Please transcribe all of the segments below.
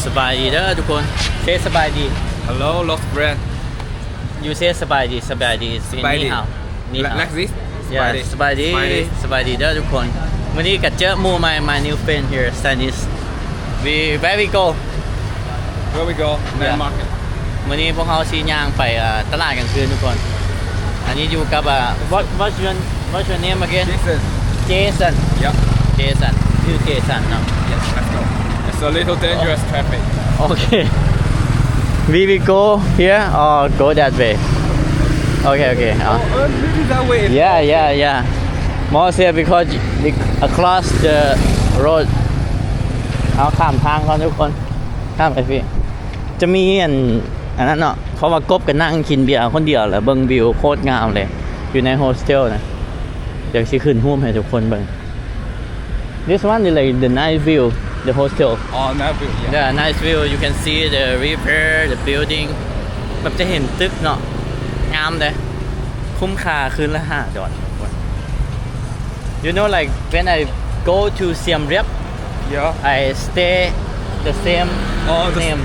สบายดีเด้อทุกคนเซสบายดี Hello, lost friend. you say สบายดีสบายดี Spidey. นี่ฮาว Like this? yeah สบายดี Spidey. สบายดีเด้อทุกคนวันนี้ก็เจอหมู่ my new friend here Stanis where we go Where we go? Yeah. Night market. วันนี้พวกเขาสิย่างไปตลาดกลางคืนทุกคนอันนี้อยู่กับwhat's your name again Jason. Jason Yep. Jason ชื่อ Jason เนาะ Yes, let's go. It's a little dangerous traffic. Okay. We will go here or go that way? Okay. Maybe that way. Yeah. More say because across the road เอาข้ามทางก่อนทุกคนข้ามไปพี่จะมีอันนั้นเนาะเพราะว่ากบก็นั่งกินเบียร์คนเดียวแล้วเบิ่งวิวโคตรงามเลยอยู่ในโฮสเทลนะเดี๋ยวสิขึ้นรูปให้ทุกคนเบิ่ง This one is like the night view the hostel Oh, that view. Yeah. Yeah, nice view. You can see the river, the building. แบบจะเห็นตึกเนาะงามเลยคุ้มค่าคืนละ$5 You know like when I go to Siem Reap, Yeah. I stay the same Oh, name.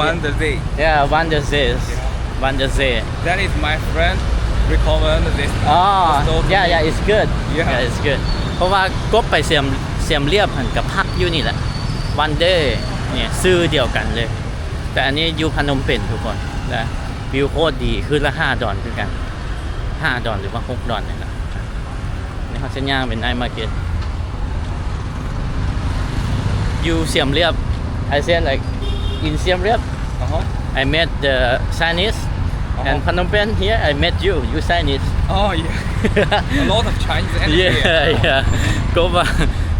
One the day. Yeah, One the day. That is my friend recommend this. Yeah, it's good. Yeah. It's good. เพราะว่ากบไปเสียมเรียบหันกับพักอยู่นี่แหละ One day เนี่ยซื้อเดียวกันเลย แต่อันนี้อยู่พนมเปญทุกคนนะวิวโคตรดีคืนละ$5คือกัน$5หรือว่า$6นี่แหละนี่เขาจะย่างเป็นไนท์มาร์เก็ตอยู่เสียมเรียบ I said like in Siem Reap I met the Chinese and Phnom Penh here I met you Chinese Oh, yeah. A lot of Chinese and Yeah ก็ว่า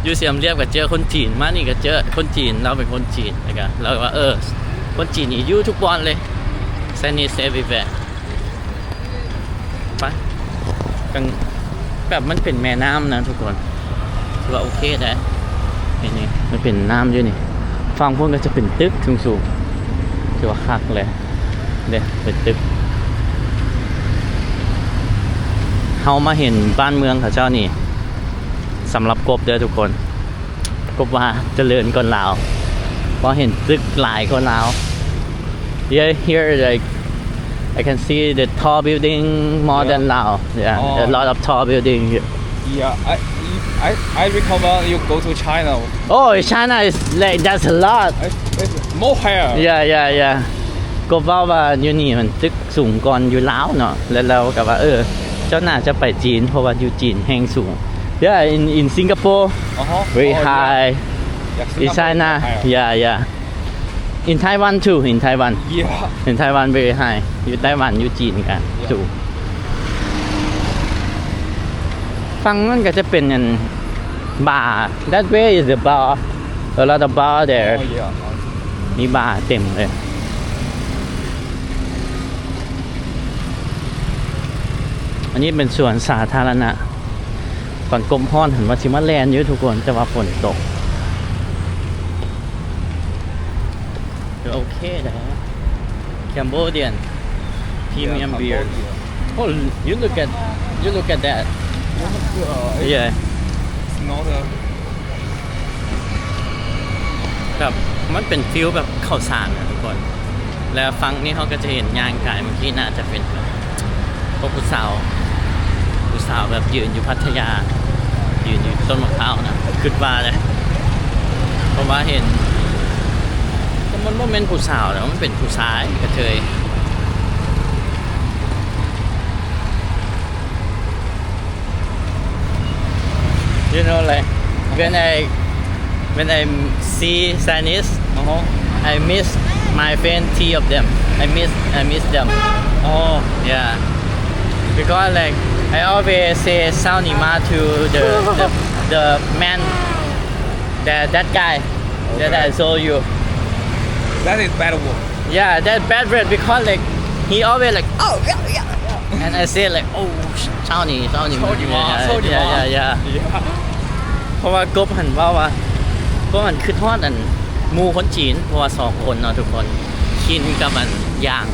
อยู่เสียมเรียบก็เจอคนจีนมานี่ก็เจอคนจีนเราเป็นคนจีนนะครับเราก็ว่าคนจีนนี่อยู่ทุกวันเลย Chinese everywhere ไปกันแบบมันเป็นแม่น้ำนะทุกคนถือว่าโอเคได้นี่มันเป็นน้ำอยู่นี่ฝั่งพวกก็จะเป็นตึกสูงๆถือว่าคักเลยเด้เป็นตึกเฮามาเห็นบ้านเมืองเขาเจ้านี่สำหรับกบเด้อทุกคนกบว่าเจริญกว่าลาวเพราะเห็นตึกหลายกว่าลาว Here like I can see the tall building more than Lao a lot of tall building here Yeah, I recommend you go to China. China is like that's a lot It's more higher. Yeah ก็ว่าอยู่นี่มันตึกสูงก่อนอยู่ลาวเนาะแล้วเราก็ว่าเจ้าน่าจะไปจีนเพราะว่าอยู่จีนแห่งสูง Yeah in Singapore very high Yeah. In China yeah in Taiwan too in Taiwan very high อยู่ไต้หวันอยู่จีนกันสูงฝั่งนั้นก็จะเป็นบาร์ That way is the bar a lot of bar there มีบาร์เต็มเลยอันนี้เป็นสวนสาธารณะฝั่งกรมฮ้อนเห็นว่าสิมาแลนด์อยู่ทุกคนแต่ว่าฝนตกโอเคนะ Cambodian premium beer Oh you look at that Yeah It's not a แบบมันเป็นฟิลแบบข้าวสารนะทุกคนแล้วฝั่งนี้เขาก็จะเห็นย่างกายเมื่อกี้น่าจะเป็นพวกผู้สาวแบบยืนอยู่พัทยายืนอยู่ต้นมะพร้าวนะคิดว่าเลยเพราะว่าเห็นมันบ่แม่นผู้สาวแล้วมันเป็นผู้ชายกระเทยYou know like when I see Chinese I miss my friend three of them I miss them Yeah because like I always say Sao Ni Ma to the man that guy that I saw you That is bad word. Yeah that bad word because like he always like yeah and I say like Sao Ni Yeah เพราะว่ากบหันว่าก็มันคือทอดหมู่คนจีนเพราะว่า2คนเนาะทุกคนกินกับมันย่าง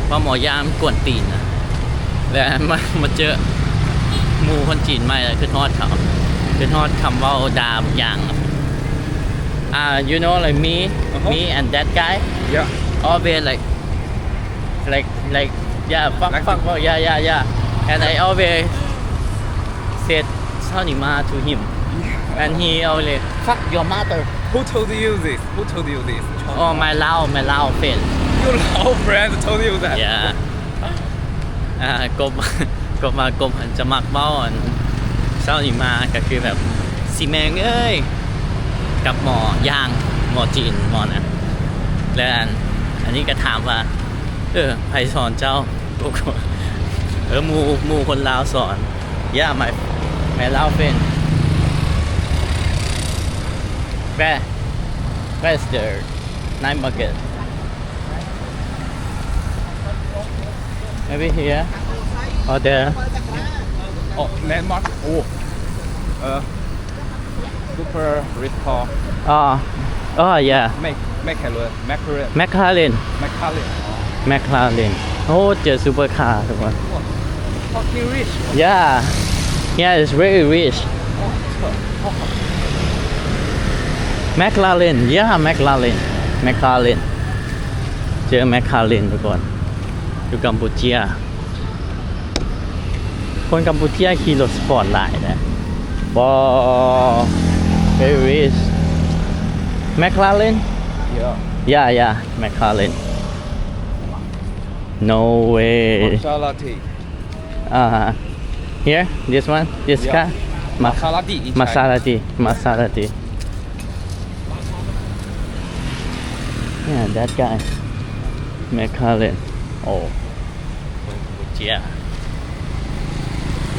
เพราะหมอย่างกวนตีนนะแล้วมาเจอหมู่คนจีนใหม่คือทอดเขาคือทอดคำว่าดาบย่าง You know like me Uh-huh. me and that guy Yeah. always like yeah fuck Like fuck fuck yeah and I always said เช้านี้มา to him and he always fuck your mother Who told you this? Who told you this? oh my Lao friend Your Lao friend told you that. yeah กบจะมักเว้าอันเช้านี้มาก็คือแบบสิแมงเอ้ยกับหมอย่างหมอจีนหมอนะแล้วอันนี้ก็ถามว่าใครสอนเจ้าหมู่คนลาวสอน yeah my Lao friend where's the night market maybe here or there Oh, landmark. Oh. Super rich car. oh yeah McLaren. McLaren โอ้เจอซูเปอร์คาร์ทุกคน Fucking rich. yeah it's very rich McLaren yeah McLaren เจอ McLaren ทุกคนอยู่กัมพูชาคนกัมพูชาขี่รถสปอร์ตหลายนะvery rich McLaren yeah McLaren no way Maserati. Here this one this Yeah. car Maserati in China. Maserati yeah that guy McLaren oh เจีย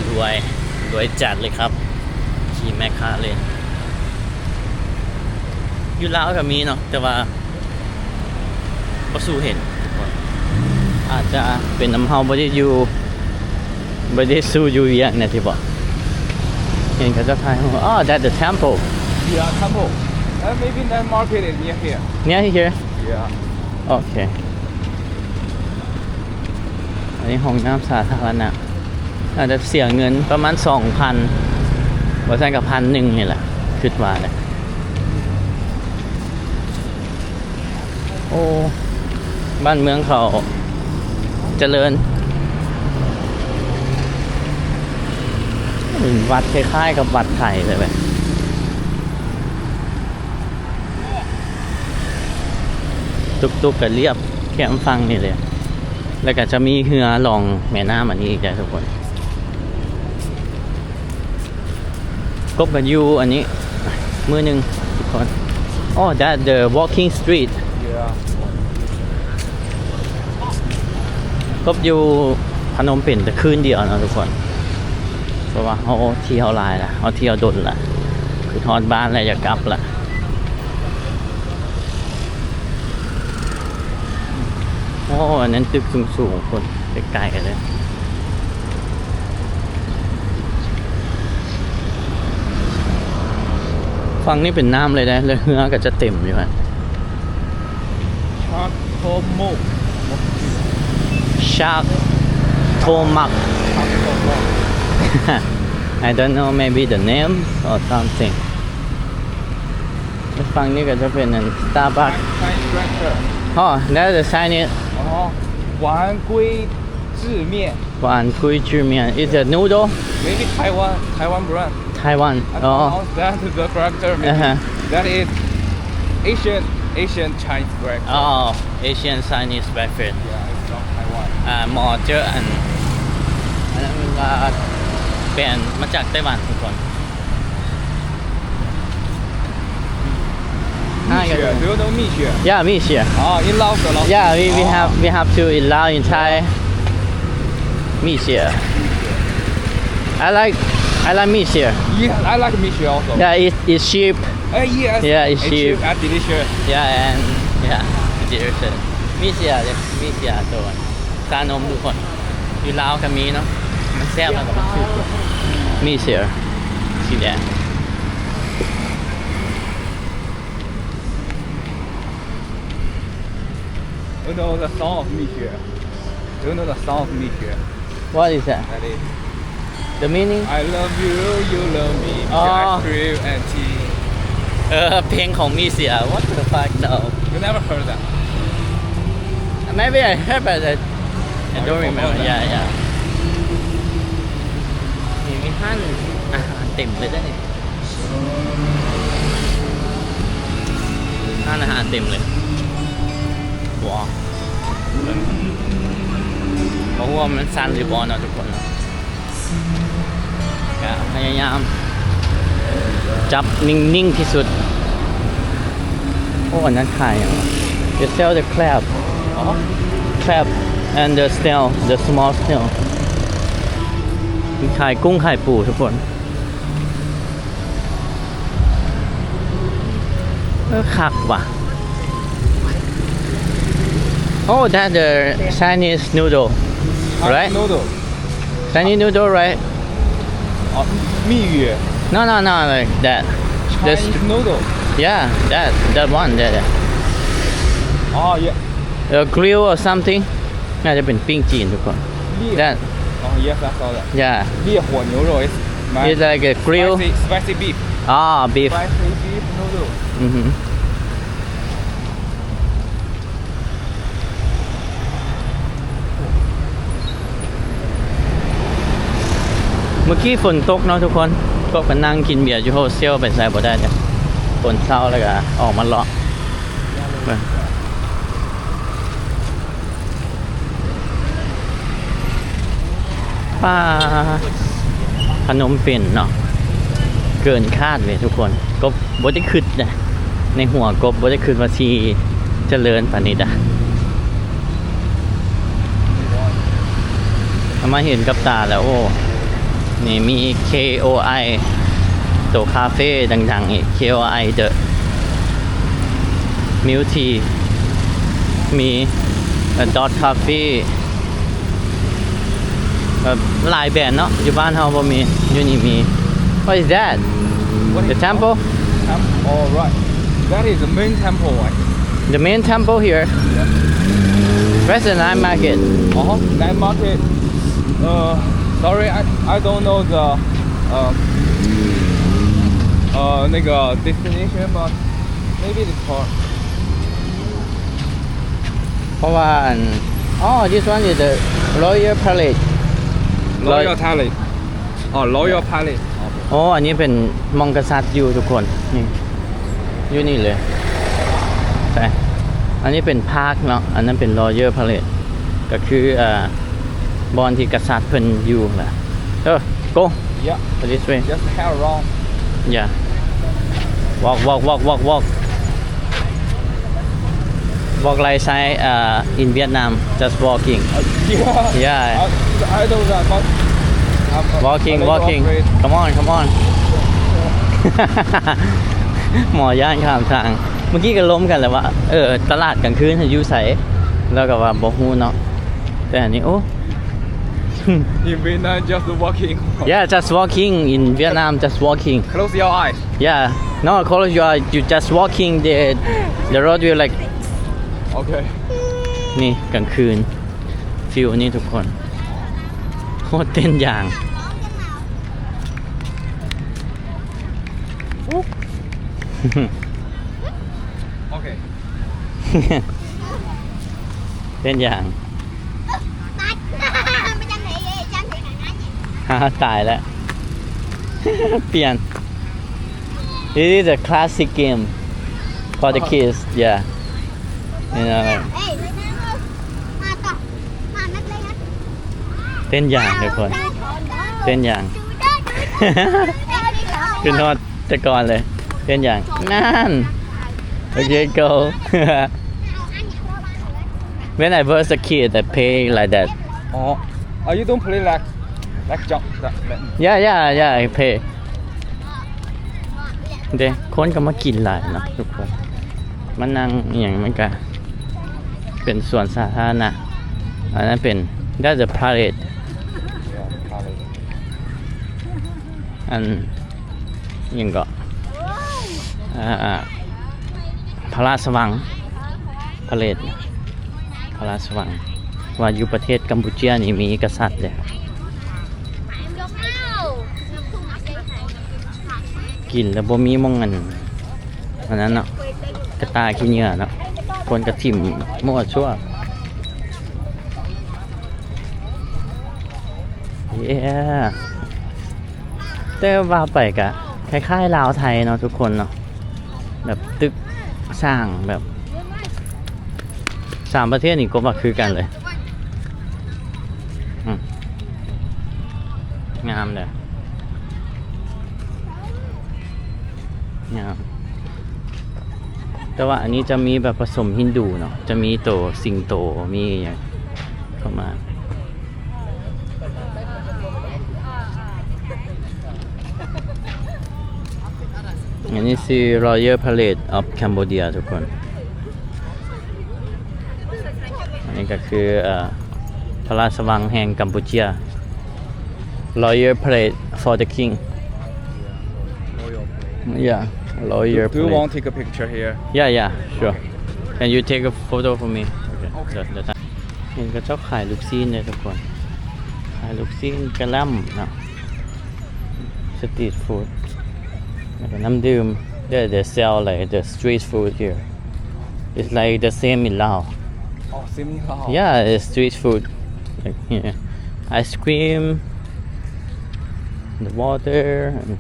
รวยจัดเลยครับขี่McLarenอยู่ลาวก็มีเนาะแต่ว่าบ่สู้เห็นอาจจะเป็นน้ำเฮาบ่ได้สู้อยู่อย่างนะที่บอกเห็นเขาจะทายoh that's the temple Yeah, temple. Maybe that market is near here. near here Yeah. okay อันนี้ห้องน้ำสาธารณะอาจจะเสียเงินประมาณ 2,000 บ่ใช่กับ 1,000 นี่แหละคิดว่านะโอ้บ้านเมืองเขาเจริญวัดคล้ายๆกับวัดไทยเลยแบบตุกๆกับเรียบแค่ฟังนี่เลยแล้วก็จะมีเรือลองแม่น้ำอันนี้อีกทุกคนกบกันอยู่อันนี้มือหนึ่งทุกคนoh that the walking street Yeah. กบอยู่พนมเปญแต่คืนเดียวนะทุกคนเพราะว่าเขาเที่ยวหลายละเขาเที่ยวดนละคือทอดบ้านแล้วจะกลับละโอ้อันนั้นตึกสูงๆคนไกลๆเลยฝั่งนี้เป็นน้ำเลยนะแล้วเรือก็จะเต็มอยู่ฮะ Chacomo. Shark Tomak I don't know maybe the name or something ฝั่งนี้ก็จะเป็น Starbucks Chinese restaurant. oh that's the Chinese 丸龟制面. หวานคุยจือเมียน is a noodle Maybe Taiwan brand. Taiwan I oh pronounce that the character. Maybe. That is Asian Chinese character. oh Asian Chinese breakfast Yeah, it's from Taiwan. หมอเจออันนั้นเวลาเป็นมาจากไต้หวันทุกคน Mixture. Do you know mixture? yeah มีเชีย In Laos. yeah we have to in Lao in Thai มีเชีย I like mee sia. Yeah, I like mixture also. Yeah, it's cheap. Yes. Yeah, it's cheap. And delicious. Yeah, and yeah, delicious. mee sia ตัวชานมทุกคนอยู่ลาวก็มีเนาะมันแซ่บแล้วก็มันถูกmee sia สีแดง You know the song of mixture. Do you know the song of mixture? What is that? That is. The meaning? I love you, you love me. Oh. Ice cream and tea. เพลงของมีเสีย What the fuck no You never heard that? Maybe I heard but I don't remember yeah มีท่านอาหารเต็มเลยได้นี่ท่านอาหารเต็มเลยว้าวเพราะว่ามันสั้นหรือบอลเนาะทุกคนก็พยายามจับนิ่งๆที่สุดโอ้อันนั้นขายอย่าง You sell the crab crab and the snail the small snail ขายกุ้งขายปูทุกคนคักว่ะ Oh that the Chinese noodle right Noodle. Chinese noodle right 蜜语 No like that Chinese noodle. Yeah that one that Oh yeah. grill or something น่าจะเป็นปิ้งจีนทุกคน That Oh yes, I saw that. yeah 烈火牛肉 is my It's like a grill spicy beef. beef Spicy beef noodle. เมื่อกี้ฝนตกเนาะทุกคนก็ไปนั่งกินเบียร์อยู่โฮสเทลไปใส่บ่ได้เนี่ยฝนเช้าแล้วก็ออกมาเลาะป้าขนมเป็นเนาะเกินคาดเลยทุกคนก็บ่ได้คิดนะในหัวก็บ่ได้คิดว่าสิเจริญปานนี้ดะมาเห็นกับตาแล้วโอ้นี่มี KOI ตัวคาเฟ่ดังๆอีก KOI The Milk Tea มี Dot Coffee หลายแบรนด์เนาะอยู่บ้านเฮาบ่มีอยู่นี่มี What is that? What The is temple? Oh right. That is the main temple. The main temple here. Where's the night market? Night market. Sorry, I don't know the 那个 destination, but maybe it's called. เพราะว่าthis one is the Royal Palace. Royal Palace. Royal Palace. อันนี้เป็นมองกษัตริย์อยู่ทุกคนนี่อยู่นี่เลยแต่อันนี้เป็นพาร์คเนาะอันนั้นเป็น Royal Palace ก็คือบอนที่กษัตริย์เพิ่นอยู่แหละgo Yeah. this way Just head around. yeah walk like say in Vietnam just walking yeah I don't know, but walking come on หมอย่างข้ามทางเมื่อกี้ก็ล้มกันแล้วว่าตลาดกลางคืนอยู่ไสแล้วก็ว่าบ่ฮู้เนาะแต่อันนี้โอ้ In Vietnam, just walking. Yeah, just walking in Vietnam, just walking. Close your eyes. Yeah, no, close your eyes. You just walking the road will like. Okay. นี่กลางคืนฟิลนี่ทุกคนโคตรเต้นอย่าง Okay. เต้นอย่างตายแล้ว เปลี่ยน This is a classic game for the kids yeah you know like เต้นอย่างทุกคนเต้นอย่าง คือโนดแต่ก่อนเลยเต้นอย่างนั่นโอเค go When I was a kid I play like that You don't play like jump. Yeah I play เด้คนก็มากินหลายเนาะทุกคนมานั่งอหย่างมันก็เป็นสวนสาธารณะอันนั้นเป็น That's a parade Yeah, parade. อันยังก็พระราชวังพาเลทพระราชวังว่าอยู่ประเทศกัมพูชานี่มีกษัตริย์เลยกินแล้วบ่มีมองเงิน อันนั้นเนาะกระตายขี้เหงื่อเนาะคนกระถิ่มมั่วชั่วแต่ว่าไปกะคล้ายๆลาวไทยเนาะทุกคนเนาะแบบตึกสร้างแบบ3ประเทศนี่ก็ว่าคือกันเลยงามเลยงามแต่ว่าอันนี้จะมีแบบผสมฮินดูเนาะจะมีโตสิงโตมีอย่างเข้ามาอันนี้คือ Royal Parade of Cambodia ทุกคนอันนี้ก็คือพระราชวังแห่งกัมพูชา Royal Parade for the King yeah Royal Do you Parade want to take a picture here? yeah sure can you take a photo for me okay เดี๋ยวเห็นก็ชอบขายลูกซีนเลยทุกคนขายลูกซีนกะล่ำเนาะสตรีทฟู้ดน้ำดื่ม they sell like the street food here it's like the same in Laos Oh, same in Laos. yeah it's street food like yeah ice cream the water and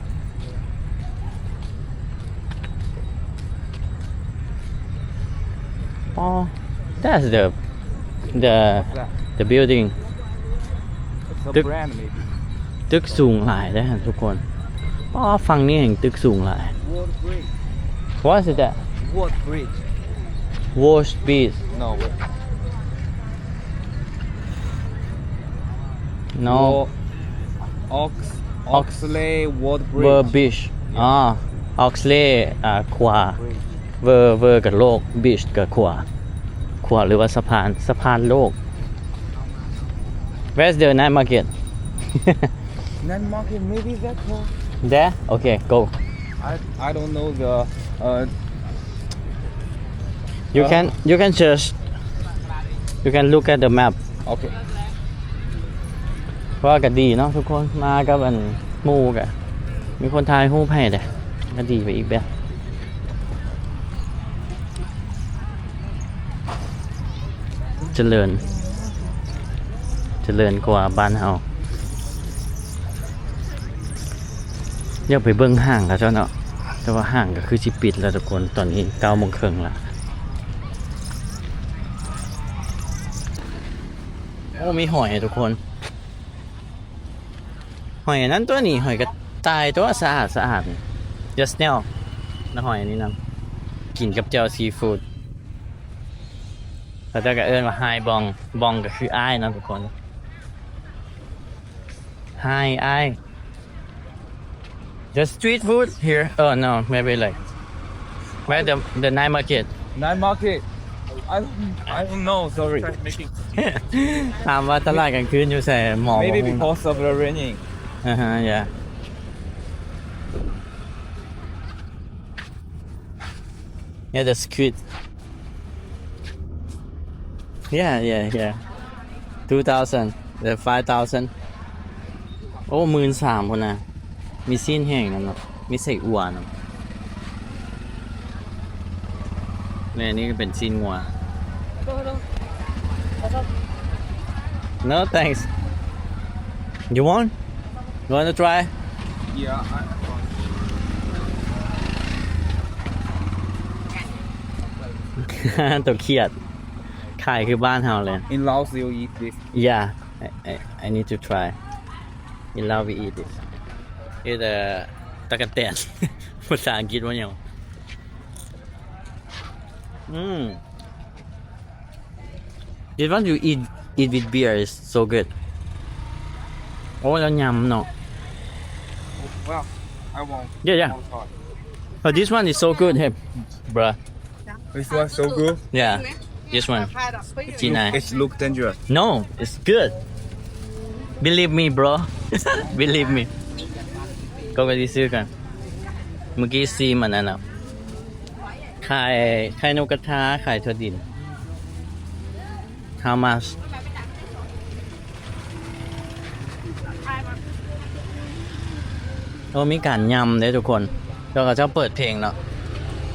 oh that's the building It's a The- brand maybe. ตึกสูงหลายเลยทุกคนฝั่งนี้เห็นตึกสูงหลาย World Bridge. what is that World Bridge. Wash Beach No. no Oxley World Bridge. Ver Beach ออกซเลย์ขวา Bridge. เวอร์กับโลก Beach กับขวาหรือว่าสะพานโลก Where's the night market Night market maybe that close. there okay go I don't know the you can search you can look at the map okay. เพราะว่าก็ดีเนาะทุกคนมากับอันหมู่กะมีคนถ่ายรูปให้เด้ก็ดีไปอีกแบบเจริญกว่าบ้านเฮาอยากไปเบิ่งห้างกับเจ้าเนาะแต่ว่าห้างก็คือสิปิดแล้วทุกคนตอนนี้ 9:30 นแล้วโอ้มีหอยทุกคนหอยนั้นตัวนี้หอยกระต่ายตัวสะอาด just now แล้วหอยอันนี้นำกินกับแจ่วซีฟู้ดแล้วก็เอิ้นว่าไฮบองก็คืออ้ายนะทุกคนไฮอ้าย the street food here oh no maybe like where the night market Night market. I don't know. Sorry. ถามว่าตลาดกลางคืนอยู่ใส่หมอ Maybe because of the raining. yeah yeah the street yeah 2,000 the 5,000 โอ้ 13,000 คนนะมีซีนแห้งนั่นเนาะมีใส่อั่วเนาะเนี่ยนี่ก็เป็นซีนงัว no thanks you want to try Yeah. ตัวเครียดขายคือบ้านเฮาเลย In Laos, you eat this. Yeah, I need to try. In Laos we eat it. It'sตะกะแตน ภาษาอังกฤษว่าหยังThis one you eat with beer is so good. โอ้แล้วยำเนาะ Well, I won't. Yeah. But this one is so good, hey, bruh. This one so good. Yeah, this one. G9. It look dangerous. No, it's good. Believe me, bro. Believe me. ก็ไปซื้อกัน เมื่อกี้ซีมันนั่นน่ะขายนกกระทาขายถั่วดิน How much? โอ้มีการยำเด้ทุกคนแล้วก็เจ้าเปิดเพลงเนาะ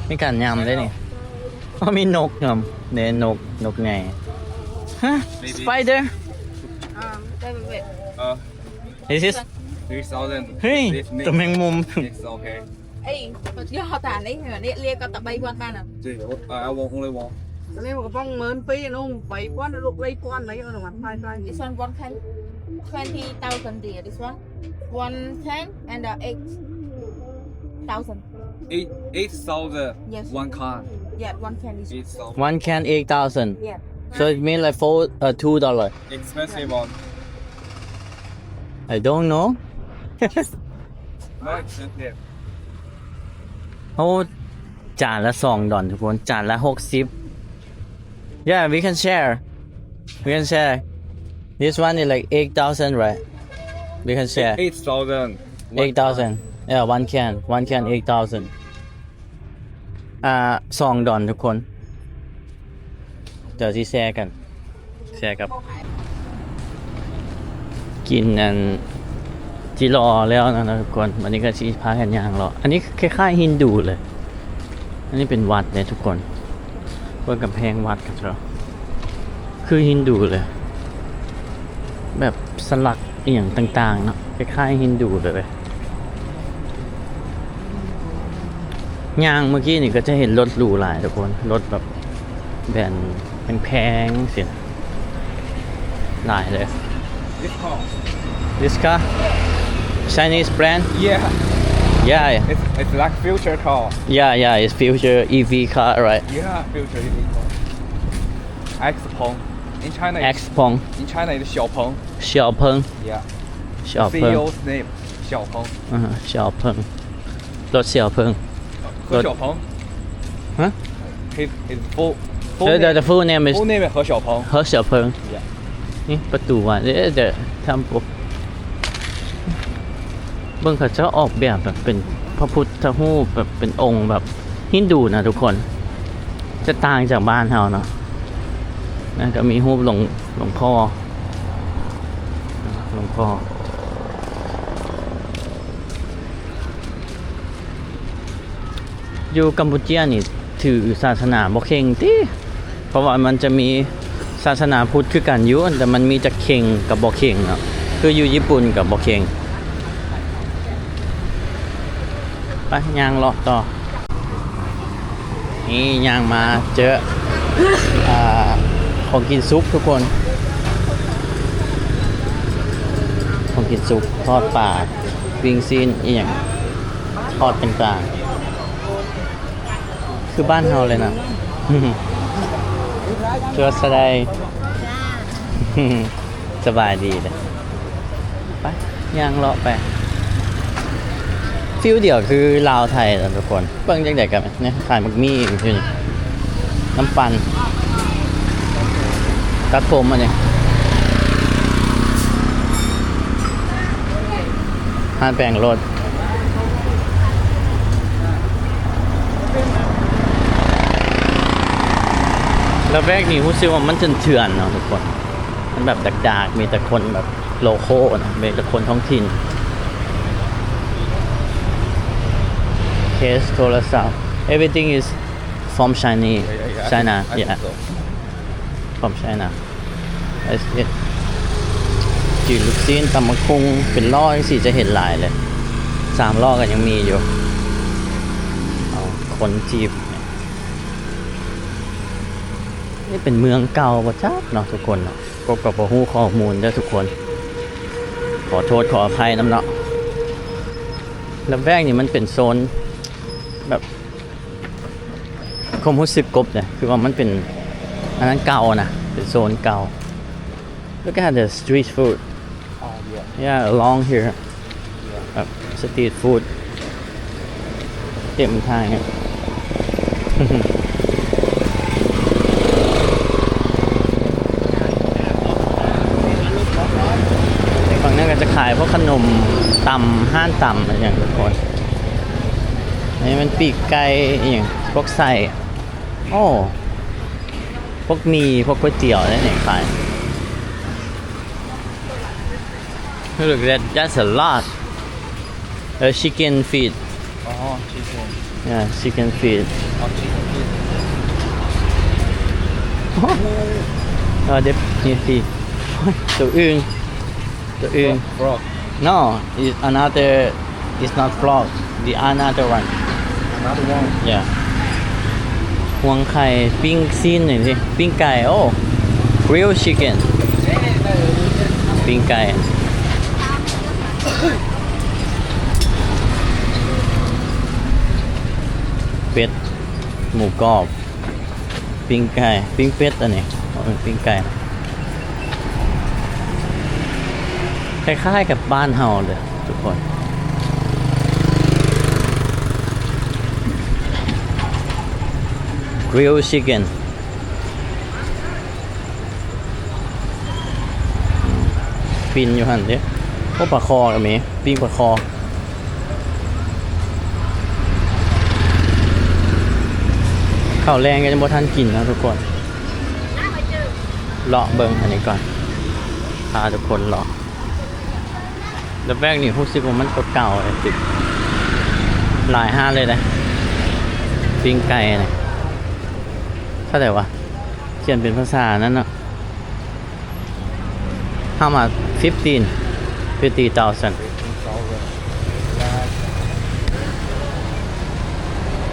มีการยำได้นี่มีนกยำเนี่ยนกไงฮะ spider wait. is this 3,000 เฮ้ย ตัวแมงมุม It's okay Ê, mà chưa họ tả lấy hả? Lia con tập bay quan ban à? I want only one Nếu mà bông mớn phí nó không phải quá nó lục lấy con lấy ở mặt hai tay This one 20,000 dear. This one 110 and 8,000. 8,000 Yes. one car Yeah, 110 is 8,000 one can 8,000 yeah. so it mean like $2 expensive one I don't know not expensive โอ้จานละ$2ทุกคนจานละ60 yeah we can share this one is like 8,000 right we can share 8,000 8,000 yeah one can 8,000$2ทุกคนเดี๋ยวที่แชร์กันแชร์กับกินอันที่รอแล้วนะทุกคนวันนี้ก็ชี้พากันย่างรออันนี้คล้ายๆฮินดูเลยอันนี้เป็นวัดเนี่ยทุกคนบนกำแพงวัดครับเราคือฮินดูเลยแบบสลักอีหยังต่างๆเนาะคล้ายๆฮินดูเลยย่างเมื่อกี้นี่ก็จะเห็นรถหรูหลายทุกคนรถแบบแบนแพงๆสิหลายเลย This car This car Chinese brand yeah it's like future car yeah it's future EV car right yeah future EV car Xpeng in China Xpeng in China is Xiaopeng เสี่ยวเพิง yeah เสี่ยวเพิง CEO's name Xiaopeng เสี่ยวเพิงรถเสี่ยวเพิง 何小鹏 Huh? his full The full name is full name is 何小鹏 何小鹏 yeah นี่ประตูวัดเดี๋ยวทำปุ๊บเบิ่งเขาเจ้าออกแบบแบบเป็นพระพุทธรูปแบบเป็นองค์แบบฮินดูนะทุกคนจะต่างจากบ้านเฮาเนาะนั่นก็มีรูปหลวงพ่ออยู่กัมพูชานี่ถือศาสนาบ่เข่งติเพราะว่ามันจะมีศาสนาพุทธคือกันอยู่แต่มันมีจะเข่งกับบ่เข่งเนาะคืออยู่ญี่ปุ่นกับบ่เข่งไปย่างเลาะต่อนี่ย่างมาเจอของกินซุปทุกคนของกินซุปทอดปลาปิ้งซีนอีหยังทอดต่างๆคือบ้านเฮาเลยนะ เพื่อสดาย สบายดีเลยไปย่างเลาะไปฟิลเดียวคือลาวไทยนะทุกคนเบิ่งจังได๋กันเนี่ยขายมักมี่อยู่นี่น้ำปั่นตัดผมอันนี้ห้านแปลงรถแล้วแรกนี่รู้สึกว่ามันเถื่อนๆเนาะทุกคนมันแบบดักๆมีแต่คนแบบโลโก้นะมีแต่คนท้องถิ่นเคสโทรศัพท์ everything is from China yeah from China that's it จีลูกซีนตำมะคุงเป็นล้อจังซี่จะเห็นหลายเลย3ล้อก็ยังมีอยู่เอาคนจีบนี่เป็นเมืองเก่าบ่จักเนาะทุกคนเนาะก็บ่ฮู้ข้อมูลเด้อทุกคนขอโทษขออภัยนำเนาะแล้วแวกนี่มันเป็นโซนแบบความรู้สึกกบเนี่ยคือว่ามันเป็นอันนั้นเก่านะเป็นโซนเก่า Look at the street food yeah along here street food เต็มทางเนี่ย ฝั่งนั้นก็จะขายพวกขนมตำห้านตำอะไรอย่างทุกคนนี่มันปีกไก่อย่างพวกไส้โอ้พวกมีพวกก๋วยเตี๋ยวนั่นเองขาย Look that's a lot chicken feet chicken Yeah, chicken feet. Oh, chicken feet. Oh, you see. ตัวอึ่ง Frog. No, it's another. It's not frog. The another one. Another one. Yeah. ห่วงไข่ปิ้งซีนหน่อยสิปิ้งไก่โอ้ grilled chicken ปิ้งไก่เป็ดหมูกรอบปิ้งไก่ปิ้งเป็ดอันนี้ปิ้งไก่คล้ายๆกับบ้านเฮาเลยทุกคน grilled chicken ปิ้งอยู่หั่นเด้โอ้ปลาคอก็มีปิ้งปลาคอข้าวแรงก็จะบ่ทันกินนะทุกคนเลาะเบิ่งอันนี้ก่อนพาทุกคนเลาะแล้วแบกนี่รู้สึกว่ามันเก่าๆเลยติดหลายห้าเลยนะปิ้งไก่นี่เท่าไหร่วะเขียนเป็นภาษานั้นเนาะ How much? 50,000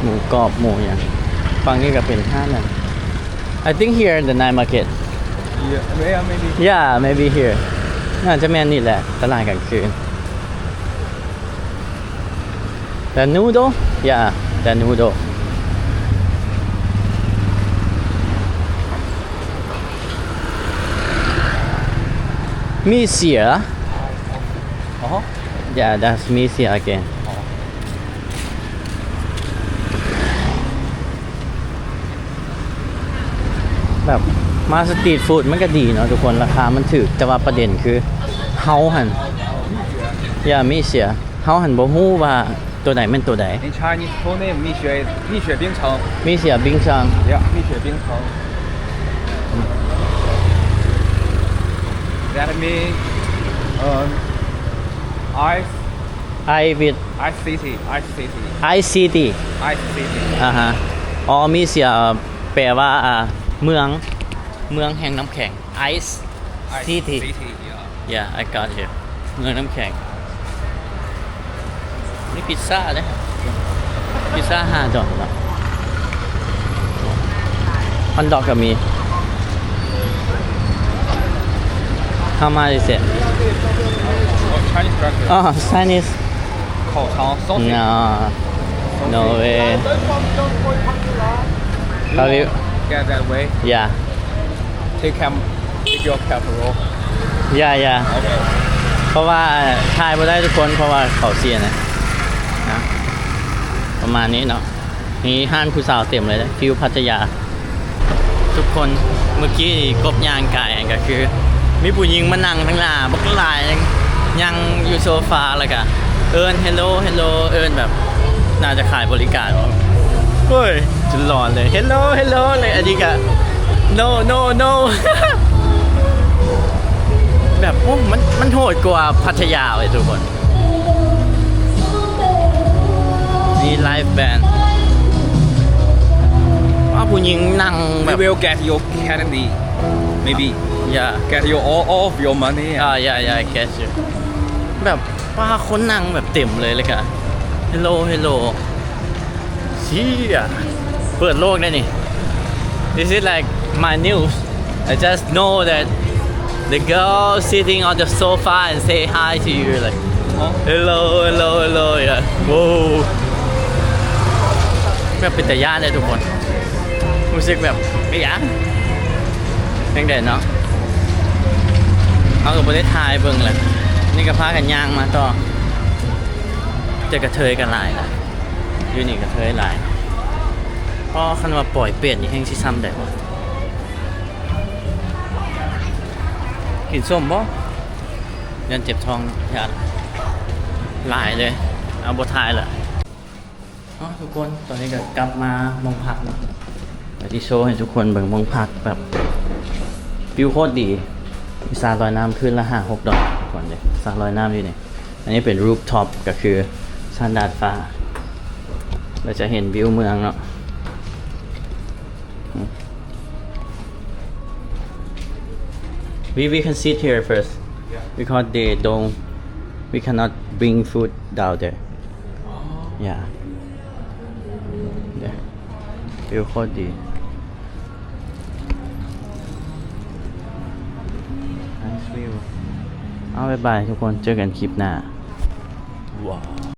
หมูกรอบหมูอย่างฟังนี่ก็เป็นห้านั่น I think here the night market Yeah, maybe. Yeah maybe here น่าจะแม่นนี่แหละตลาดกลางคืน The noodle Yeah the noodle Misia Uh-huh. Yeah that's Misia again แบบมาสตรีทฟู้ดมันก็ดีเนาะทุกคนราคามันถูกแต่ว่าประเด็นคือเฮาหั่นอย่ามีเสียเฮาหั่นบ่ฮู้ว่าตัวไหนเป็นตัวใด In Chinese, full name 蜜雪冰城. มีเสียบิงซัง Yeah, 蜜雪冰城. That means ice I with city. ICT Ice city. อ่าฮะอ๋อมีเสียแปลว่าเมืองแห่งน้ำแข็ง Ice Ice City city. Yeah. Yeah I got it เมืองน้ำแข็งนี่พิซซ่าเด้พิซซ่า5 ดอกเนาะฮอนดอกก็มี How much is it? Oh, Chinese breakfast. Oh, Chinese? 口肠 sausage. No way. Have you? Get that way. Yeah. Take your camera. Yeah. Okay. เพราะว่าถ่ายบ่ได้ทุกคนเพราะว่าเขาเสียนะประมาณนี้เนาะนี่ห้านผู้สาวเต็มเลยนะฟิวพัทยา ทุกคนเมื่อกี้กบยางกายก็คือมีผู้หญิงมานั่งทั้งหน้าบักหลายยังอยู่โซฟาแล้วก็เอิ้น hello เอิ้นแบบน่าจะขายบริการบ่เฮ้ยจะหลอนเลย hello เลยอันนี้ก็ no แบบโอ้มันโหดกว่าพัทยาเลยทุกคนนี่ไลฟ์แบนด์ว่าผู้หญิงนั่งแบ We บ will get your candy. Maybe. yeah Get your all of your money. yeah I guess you แบบว่าคนนั่งแบบเต็มเลยเลยค่ะ hello เชี่ยเปิดโลกได้นี่ This is like my news I just know that the girl sitting on the sofa and say hi to you like hello yeah wow แบบเป็นตาย่านเลยทุกคนรู้สึกแบบไม่อยากยังไงเนาะเอากับบได้ทายเบิ่งแหละนี่ก็พากันย่างมาต่อจะกระเทยกันหลายละอยู่นี่กระเทยหลายเพราะคันว่าปล่อยเป็ดนี่แห้งสิซ้ำได้บ่กินส้มบ่ยันเจ็บท้องยาหลายเลยเอาบ่ทายล่ะทุกคนตอนนี้ก็กลับมามองพักเนาะเดี๋ยวที่โชว์ให้ทุกคนเบิ่งมองพักแบบวิวโคตรดีมีสระลอยน้ำขึ้นละ 5-6 ดอกก่อนเลยสระลอยน้ำอยู่นี่อันนี้เป็นรูฟท็อปก็คือชั้นดาดฟ้า เราจะเห็นวิวเมืองเนาะ We can sit here first because they don't we cannot bring food down there. Yeah. There. วิวโคตรดี Nice view เอาบ๊ายบายทุกคนเจอกันคลิปหน้า ว้าว